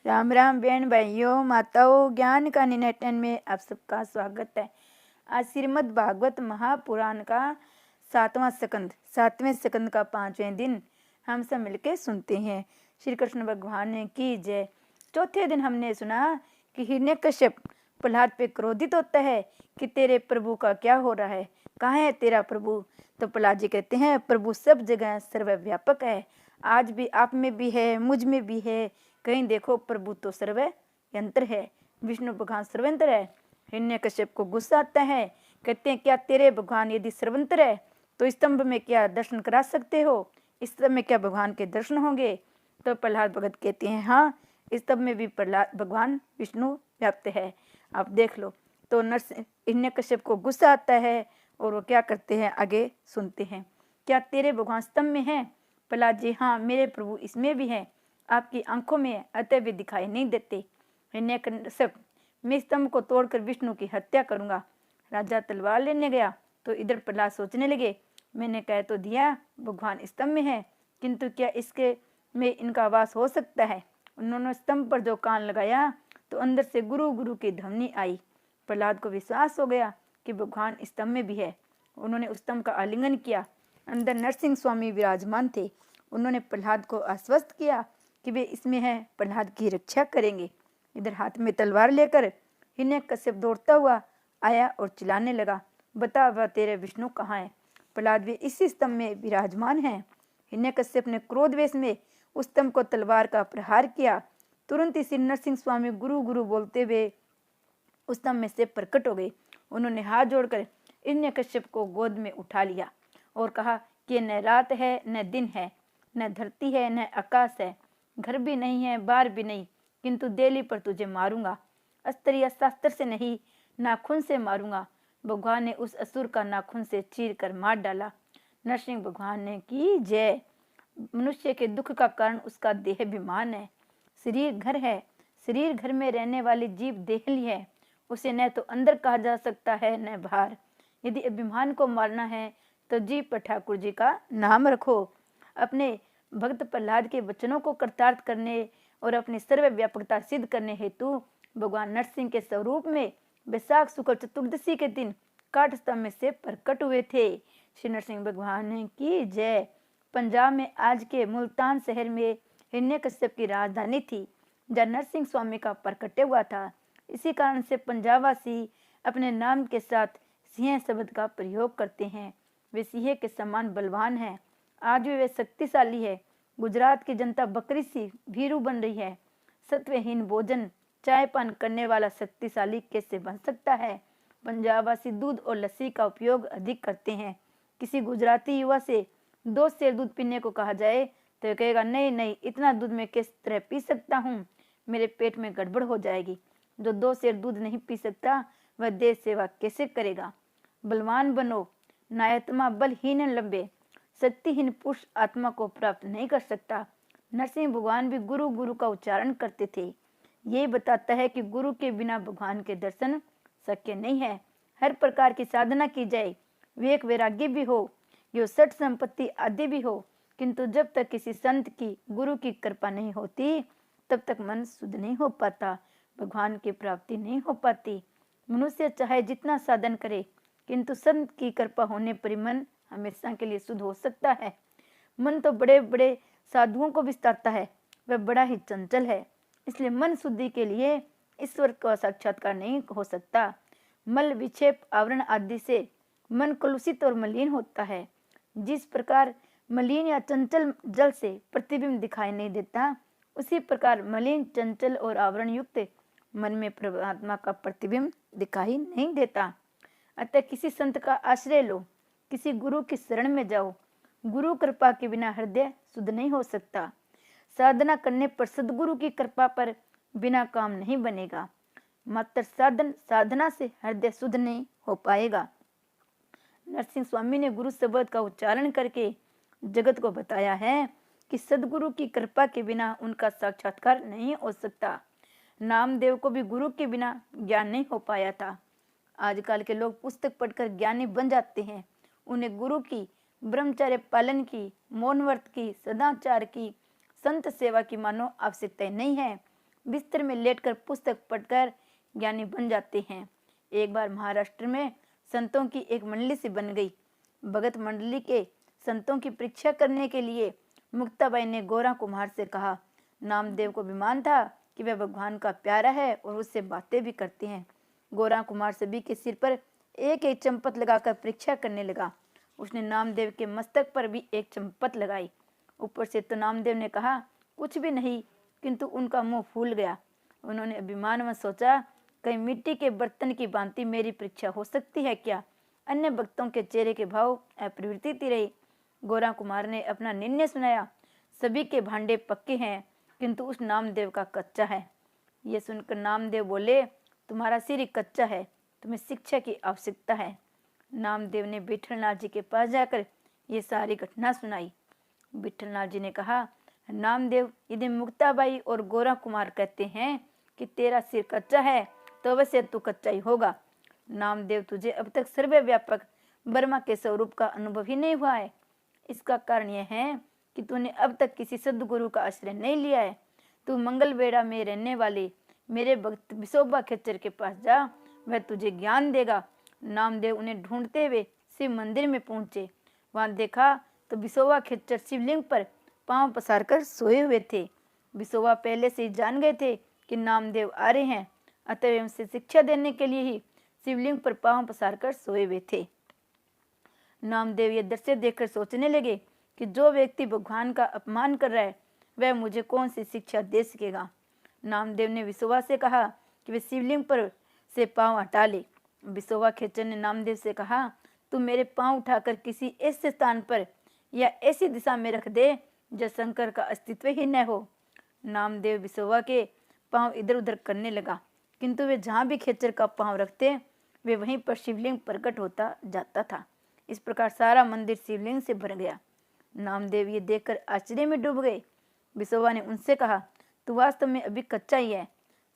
राम राम बहन भाइयों माताओं, ज्ञान का निनेटन में आप सबका स्वागत है। आज श्रीमद् भागवत महापुराण का सातवें स्कंद का 5वें दिन हम सब मिलकर सुनते हैं। श्री कृष्ण भगवान की जय। चौथे दिन हमने सुना कि हिरण्यकश्यप प्रहलाद पे क्रोधित होता है कि तेरे प्रभु का क्या हो रहा है, कहाँ है तेरा प्रभु। तो प्रहलाद जी कहते हैं, प्रभु सब जगह सर्वव्यापक है, आज भी आप में भी है, मुझ में भी है, कहीं देखो प्रभु तो सर्वयंत्र है, विष्णु भगवान सर्वयंत्र है। हिरण्यकश्यप को गुस्सा आता है, कहते हैं क्या तेरे भगवान यदि सर्वयंत्र है तो स्तंभ में क्या दर्शन करा सकते हो, स्तंभ में क्या भगवान के दर्शन होंगे। तो प्रहलाद भगत कहते हैं हाँ, स्तंभ में भी प्रहलाद भगवान विष्णु व्याप्त है, आप देख लो। तो हिरण्यकश्यप को गुस्सा आता है और वो क्या करते हैं आगे सुनते हैं। क्या तेरे भगवान स्तंभ में है। प्रहलाद जी हाँ, मेरे प्रभु इसमें भी है, आपकी आंखों में अतः भी दिखाई नहीं देते। हिरण्यकश्यप, मैं स्तंभ को तोड़कर विष्णु की हत्या करूंगा। राजा तलवार लेने गया तो इधर प्रहलाद सोचने लगे, मैंने कह तो दिया भगवान स्तंभ में है, किंतु क्या इसके में इनका वास हो सकता है। उन्होंने स्तंभ पर जो कान लगाया तो अंदर से गुरु गुरु की ध्वनि आई। प्रहलाद को विश्वास हो गया कि भगवान स्तंभ में भी है। उन्होंने उस स्तंभ का आलिंगन किया। अंदर नरसिंह स्वामी विराजमान थे। उन्होंने प्रहलाद को आश्वस्त किया कि वे इसमें है, प्रहलाद की रक्षा करेंगे। इधर हाथ में तलवार लेकर हिरण्यकश्यप दौड़ता हुआ आया और चिल्लाने लगा, बता वह तेरे विष्णु कहाँ है। प्रहलाद भी इसी स्तंभ में विराजमान है। हिरण्यकश्यप ने क्रोधवेश में उस स्तंभ को तलवार का प्रहार किया। तुरंत ही श्री नरसिंह स्वामी गुरु गुरु बोलते हुए उस स्तंभ में से प्रकट हो गए। उन्होंने हाथ जोड़कर हिरण्यकश्यप को गोद में उठा लिया और कहा कि न रात है न दिन है, न धरती है न आकाश है, घर भी नहीं है बार भी नहीं, किंतु देली पर तुझे मारूंगा। अस्त्र या शास्त्र से नहीं, नाखून से मारूंगा। भगवान ने उस असुर का नाखून से चीर कर मार डाला। नरसिंह भगवान ने की जय। मनुष्य के दुख का कारण उसका देह अभिमान है। शरीर घर है, शरीर घर में रहने वाली जीव देहली है, उसे न तो अंदर कहा जा सकता है न बाहर। यदि अभिमान को मारना है तो जीव पर ठाकुर जी का नाम रखो। अपने भक्त प्रहलाद के वचनों को कृतार्थ करने और अपनी सर्वव्यापकता सिद्ध करने हेतु भगवान नरसिंह के स्वरूप में वैशाख शुक्ल चतुर्दशी के दिन काठ स्तंभ में से प्रकट हुए थे। श्री नरसिंह भगवान की जय। पंजाब में आज के मुल्तान शहर में हिरण्यकश्यप की राजधानी थी, जहाँ नरसिंह स्वामी का प्रकटे हुआ था। इसी कारण से पंजाबवासी अपने नाम के साथ सिंह शब्द का प्रयोग करते हैं। वे सिंह के समान बलवान हैं, आज भी वे शक्तिशाली है। गुजरात की जनता बकरी सी भीरू बन रही है। सत्वहीन भोजन चाय पान करने वाला शक्तिशाली कैसे बन सकता है। पंजाबवासी दूध और लस्सी का उपयोग अधिक करते हैं। किसी गुजराती युवा से 2 सेर दूध पीने को कहा जाए तो कहेगा नहीं नहीं, इतना दूध मैं किस तरह पी सकता हूँ, मेरे पेट में गड़बड़ हो जाएगी। जो 2 सेर दूध नहीं पी सकता वह देश सेवा कैसे करेगा। बलवान बनो, नायत्मा बलहीन लंबे। शक्तिहीन पुरुष आत्मा को प्राप्त नहीं कर सकता। नरसिंह भगवान भी गुरु गुरु का उच्चारण करते थे। ये बताता है कि गुरु के बिना भगवान के दर्शन शक्य नहीं है। हर प्रकार की साधना की जाए, विवेक वैराग्य भी हो, यो सठ संपत्ति आदि भी हो, किंतु जब तक किसी संत की गुरु की कृपा नहीं होती तब तक मन शुद्ध नहीं हो पाता, भगवान की प्राप्ति नहीं हो पाती। मनुष्य चाहे जितना साधन करे, किंतु संत की कृपा होने पर मन हमेशा के लिए शुद्ध हो सकता है। मन तो बड़े बड़े साधुओं को विस्तारता है, वह बड़ा ही चंचल है, इसलिए मन शुद्धि के लिए ईश्वर का साक्षात्कार नहीं हो सकता। मल विक्षेप आवरण आदि से मन कलुषित और मलिन होता है। जिस प्रकार मलिन या चंचल जल से प्रतिबिंब दिखाई नहीं देता, उसी प्रकार मलिन चंचल और आवरण युक्त मन में परमात्मा का प्रतिबिंब दिखाई नहीं देता। अतः किसी संत का आश्रय लो, किसी गुरु की शरण में जाओ। गुरु कृपा के बिना हृदय शुद्ध नहीं हो सकता। साधना करने पर सदगुरु की कृपा पर बिना काम नहीं बनेगा। मात्र साधना से हृदय शुद्ध नहीं हो पाएगा। नरसिंह स्वामी ने गुरु शब्द का उच्चारण करके जगत को बताया है कि सदगुरु की कृपा के बिना उनका साक्षात्कार नहीं हो सकता। नामदेव को भी गुरु के बिना ज्ञान नहीं हो पाया था। आजकल के लोग पुस्तक पढ़कर ज्ञानी बन जाते हैं। उन्हें गुरु की, ब्रह्मचर्य पालन की, मौन व्रत की, सदाचार की, संत सेवा की मानो आवश्यकता नहीं है। बिस्तर में लेटकर पुस्तक पढ़कर ज्ञानी बन जाते हैं। एक बार महाराष्ट्र में संतों की एक मंडली सी बन गई। भगत मंडली के संतों की परीक्षा करने के लिए मुक्ताबाई ने गोरा कुमार से कहा। नामदेव को अभिमान था कि वह भगवान का प्यारा है और उससे बातें भी करते हैं। गोरा कुमार सभी के सिर पर एक एक चंपत लगाकर परीक्षा करने लगा। उसने नामदेव के मस्तक पर भी एक चंपत लगाई। ऊपर से तो नामदेव ने कहा कुछ भी नहीं, किंतु उनका मुंह फूल गया। उन्होंने अभिमान में सोचा, कहीं मिट्टी के बर्तन की भांति मेरी परीक्षा हो सकती है क्या। अन्य भक्तों के चेहरे के भाव अपरिवर्तित रहे। गोरा कुमार ने अपना निर्णय सुनाया। सभी के भांडे पक्के हैं, किंतु उस नामदेव का कच्चा है। ये सुनकर नामदेव बोले, तुम्हारा सिर ही कच्चा है, तुम्हें शिक्षा की आवश्यकता है। नामदेव ने विठलनाथ जी के पास जाकर ये सारी घटना सुनाई। विठलनाथ जी ने कहा, नामदेव, यदि मुक्ताबाई और गोरा कुमार कहते हैं कि तेरा सिर कच्चा है तो अवश्य तू कच्चा ही होगा। नामदेव, तुझे अब तक सर्वव्यापक ब्रह्मा के स्वरूप का अनुभव ही नहीं हुआ है। इसका कारण यह है कि तूने अब तक किसी सद्गुरु का आश्रय नहीं लिया है। तू मंगलवेढ़ा में रहने वाले मेरे भक्त विशोबा खेचर के पास जा, वह तुझे ज्ञान देगा। नामदेव उन्हें ढूंढते हुए शिव मंदिर में पहुंचे। वहां देखा तो विशोबा खेचर शिवलिंग पर पांव पसार कर सोए हुए थे। विशोबा पहले से ही जान गए थे कि नामदेव आ रहे हैं, अतः उनसे शिक्षा देने के लिए ही शिवलिंग पर पांव पसार कर सोए हुए थे। नामदेव ये दृश्य देखकर सोचने लगे कि जो व्यक्ति भगवान का अपमान कर रहा है वह मुझे कौन सी शिक्षा दे सकेगा। नामदेव ने विशोबा से कहा कि वे शिवलिंग पर से पांव हटा ले। विशोबा खेचर ने नामदेव से कहा, तू मेरे पांव उठाकर किसी ऐसे स्थान पर या ऐसी दिशा में रख दे जो शंकर का अस्तित्व ही न हो। नामदेव विशोबा के पांव इधर उधर करने लगा, किंतु वे जहाँ भी खेचर का पांव रखते वे वहीं पर शिवलिंग प्रकट होता जाता था। इस प्रकार सारा मंदिर शिवलिंग से भर गया। नामदेव ये देखकर आश्चर्य में डूब गए। विशोबा ने उनसे कहा, तू वास्तव में अभी कच्चा ही है।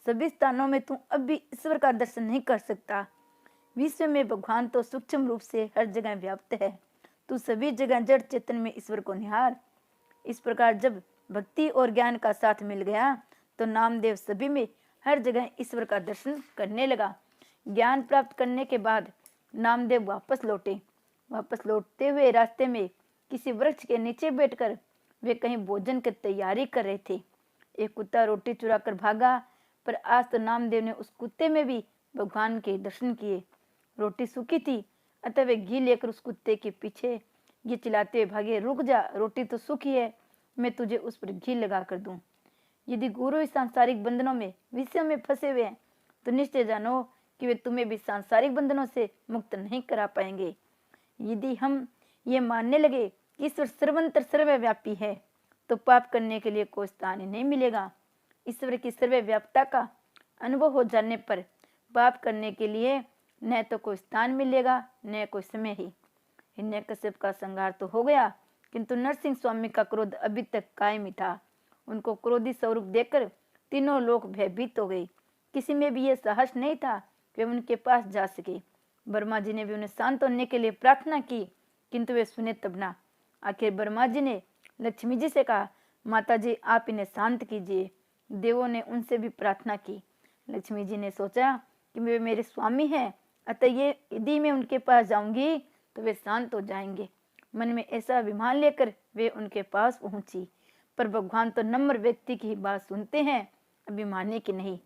सभी स्थानों में तू अब भी ईश्वर का दर्शन नहीं कर सकता। विश्व में भगवान तो सूक्ष्म रूप से हर जगह व्याप्त है। तू सभी जगह जड़ चेतन में ईश्वर को निहार। इस प्रकार जब भक्ति और ज्ञान का साथ मिल गया तो नामदेव सभी में हर जगह ईश्वर का दर्शन करने लगा। ज्ञान प्राप्त करने के बाद नामदेव वापस लौटे। वापस लौटते हुए रास्ते में किसी वृक्ष के नीचे बैठकर वे कहीं भोजन की तैयारी कर रहे थे। एक कुत्ता रोटी चुरा कर भागा, पर आज तो नामदेव ने उस कुत्ते में भी भगवान के दर्शन किए। रोटी सूखी थी, अतः वे घी लेकर उस कुत्ते के पीछे ये चिल्लाते हुए भागे, रुक जा, रोटी तो सूखी है, मैं तुझे उस पर घी लगा कर दूं। यदि गुरु इस सांसारिक बंधनों में विषय में फंसे हुए हैं तो निश्चय जानो कि वे तुम्हें भी सांसारिक बंधनों से मुक्त नहीं करा पाएंगे। यदि हम ये मानने लगे कि ईश्वर सर्वंतर सर्वव्यापी है तो पाप करने के लिए कोई स्थान ही नहीं मिलेगा। ईश्वर की सर्वव्यापता का अनुभव हो जाने पर पाप करने के लिए न तो कोई स्थान मिलेगा न कोई समय ही। हिरण्यकश्यप का संहार तो हो गया, किंतु नरसिंह स्वामी का क्रोध अभी तक कायम ही था। उनको क्रोधी स्वरूप देखकर तीनों लोग भयभीत हो गए। किसी में भी यह साहस नहीं था कि वे उनके पास जा सके। ब्रह्मा जी ने भी उन्हें शांत होने के लिए प्रार्थना की, किंतु वे सुने तब ना। आखिर ब्रह्मा जी ने लक्ष्मी जी से कहा, माता जी आप इन्हें शांत कीजिए। देवों ने उनसे भी प्रार्थना की। लक्ष्मी जी ने सोचा कि वे मेरे स्वामी हैं, अतः ये यदि मैं उनके पास जाऊंगी तो वे शांत हो जाएंगे। मन में ऐसा अभिमान लेकर वे उनके पास पहुंची। पर भगवान तो नम्र व्यक्ति की बात सुनते हैं, अभिमानी की नहीं।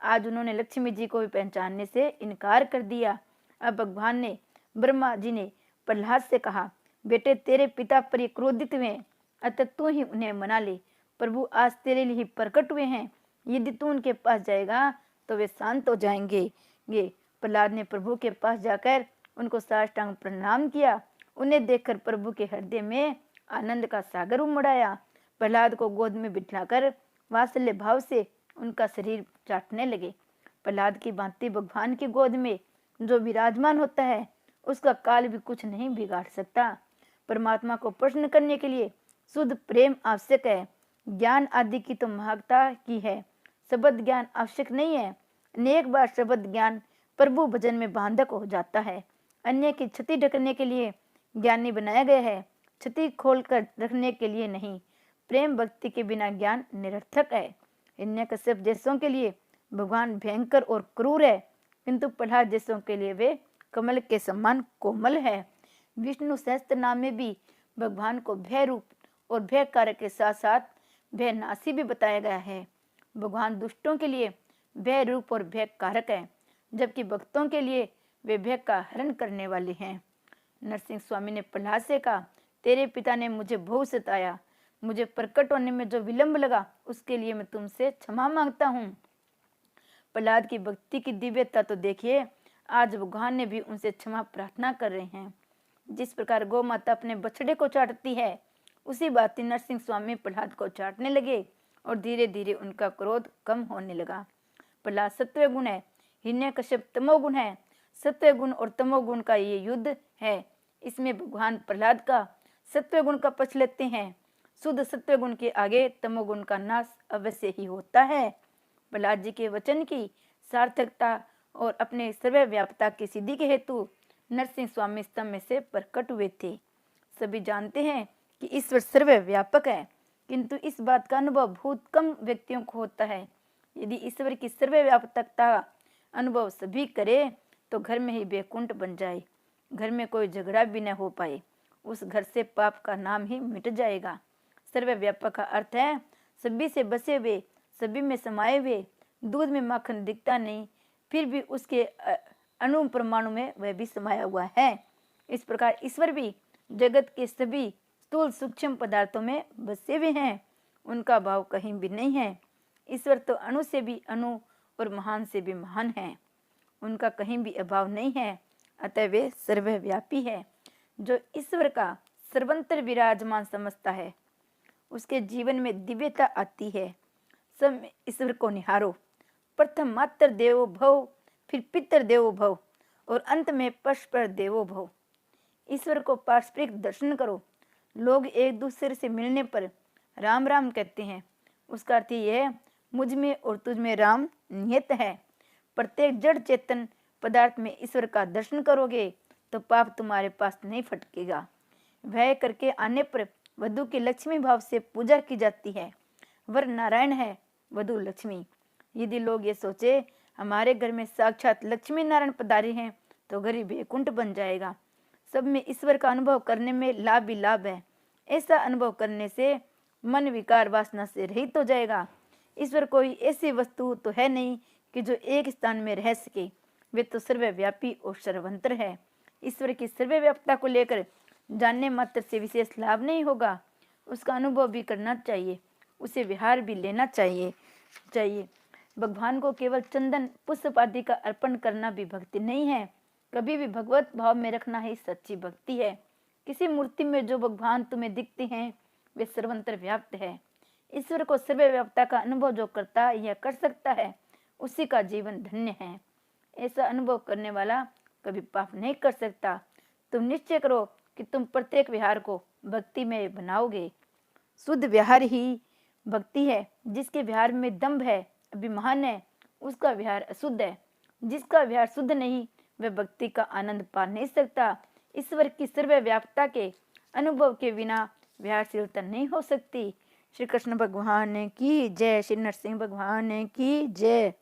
आज उन्होंने लक्ष्मी जी को भी पहचानने से इनकार कर दिया। अब भगवान ने ब्रह्मा जी ने प्रहलाद से कहा, बेटे तेरे पिता पर ये क्रोधित हुए, अतः तू ही उन्हें मना ले। प्रभु आज तेरे लिए प्रकट हुए हैं, यदि तू उनके पास जाएगा तो वे शांत हो जाएंगे। प्रहलाद ने प्रभु के पास जाकर उनको साष्टांग प्रणाम किया। उन्हें देखकर प्रभु के हृदय में आनंद का सागर उमड़। प्रहलाद को गोद में बिठाकर वात्सल्य भाव से उनका शरीर चाटने लगे। प्रहलाद की भांति भगवान की गोद में जो विराजमान होता है उसका काल भी कुछ नहीं बिगाड़ सकता। परमात्मा को प्रसन्न करने के लिए शुद्ध प्रेम आवश्यक है। ज्ञान आदि की तो महत्ता की है, शब्द ज्ञान आवश्यक नहीं है। अनेक बार शब्द ज्ञान प्रभु भजन में बांधक हो जाता है। अन्य की क्षति ढकने के लिए ज्ञानी बनाया गया है, क्षति खोल कर रखने के लिए नहीं। प्रेम भक्ति के बिना ज्ञान निरर्थक है। हिरण्यकश्यप जैसों के लिए भगवान भयंकर और क्रूर है, किंतु प्रहलाद जैसों के लिए वे कमल के समान कोमल है। विष्णु सहस्त्र नाम में भी भगवान को भय रूप और भय कारक के साथ साथ भय नासी भी बताया गया है। भगवान दुष्टों के लिए भय रूप और भय कारक है, जबकि भक्तों के लिए वे भय का हरण करने वाले हैं। नरसिंह स्वामी ने प्रहलाद से कहा, तेरे पिता ने मुझे बहुत सताया, मुझे प्रकट होने में जो विलंब लगा उसके लिए मैं तुमसे क्षमा मांगता हूँ। प्रहलाद की भक्ति की दिव्यता तो देखिए, आज भगवान ने भी उनसे क्षमा प्रार्थना कर रहे हैं। जिस प्रकार गौ माता अपने बछड़े को चाटती है, उसी बात नरसिंह स्वामी प्रहलाद को चाटने लगे और धीरे धीरे उनका क्रोध कम होने लगा। प्रहलाद सत्व गुण है, हिरण्यकश्यप तमोगुण है। सत्व गुण और तमोगुण का ये युद्ध है। इसमें भगवान प्रहलाद का सत्व गुण का पक्ष लेते हैं। शुद्ध सत्व गुण के आगे तमोगुण का नाश अवश्य ही होता है। प्रहलाद जी के वचन की सार्थकता और अपने सर्वव्यापकता की सिद्धि के हेतु नरसिंह स्वामी स्तंभ में से प्रकट हुए थे। सभी जानते हैं कि ईश्वर सर्वव्यापक है, किंतु इस बात का अनुभव बहुत कम व्यक्तियों को होता है। यदि ईश्वर की सर्वव्यापकता अनुभव सभी करे तो घर में ही वैकुंठ बन जाए, घर में कोई झगड़ा भी न हो पाए, उस घर से पाप का नाम ही मिट जाएगा। सर्वव्यापक का अर्थ है सभी से बसे हुए, सभी में समाये हुए। दूध में माखन दिखता नहीं, फिर भी उसके अणु परमाणु में वह भी समाया हुआ है। इस प्रकार ईश्वर भी जगत के सभी स्थूल सूक्ष्म पदार्थों में बसे हुए हैं, उनका भाव कहीं भी नहीं है। ईश्वर तो अणु से भी अणु और महान से भी महान है, उनका कहीं भी अभाव नहीं है, अतः वे सर्वव्यापी है। जो ईश्वर का सर्वंतर विराजमान समझता है, उसके जीवन में दिव्यता आती है। सब ईश्वर को निहारो, प्रथम मात्र देवो भव, फिर पितर देवो भव और अंत में परस्पर देवो भव। ईश्वर को पारस्परिक दर्शन करो। लोग एक दूसरे से मिलने पर राम राम कहते हैं, उसका अर्थ यह है मुझ में और तुझ में राम निहित है। प्रत्येक जड़ चेतन पदार्थ में ईश्वर का दर्शन करोगे तो पाप तुम्हारे पास नहीं फटकेगा। वह करके आने पर वधु की लक्ष्मी भाव से पूजा की जाती है। वर नारायण है, वधु लक्ष्मी। यदि लोग ये सोचे हमारे घर में साक्षात लक्ष्मी नारायण पधारे हैं तो घर ही वैकुंठ बन जाएगा। सब में ईश्वर का अनुभव करने में लाभ ही लाभ है। ऐसा अनुभव करने से मन विकार वासना से रहित हो जाएगा। ईश्वर कोई ऐसी वस्तु तो है नहीं कि जो एक स्थान में रह सके, वे तो सर्वव्यापी और सर्वंतर है। ईश्वर की सर्वव्यापकता को लेकर जानने मात्र से विशेष लाभ नहीं होगा, उसका अनुभव भी करना चाहिए, उसे विहार भी लेना चाहिए। भगवान को केवल चंदन पुष्प आदि का अर्पण करना भी भक्ति नहीं है, कभी भी भगवत भाव में रखना ही सच्ची भक्ति है। किसी मूर्ति में जो भगवान तुम्हें दिखते हैं वे सर्वंतर व्याप्त है। ईश्वर को सर्वव्यापकता का अनुभव जो करता या कर सकता है, उसी का जीवन धन्य है। ऐसा अनुभव करने वाला कभी पाप नहीं कर सकता। तुम निश्चय करो कि तुम प्रत्येक विहार को भक्ति में बनाओगे। शुद्ध विहार ही भक्ति है। जिसके विहार में दंभ है, अभिमान है, उसका विहार अशुद्ध है। जिसका विहार शुद्ध नहीं, वह भक्ति का आनंद पा नहीं सकता। ईश्वर की सर्वव्यापकता के अनुभव के बिना विहारशीलता नहीं हो सकती। श्री कृष्ण भगवान की जय। श्री नरसिंह भगवान की जय।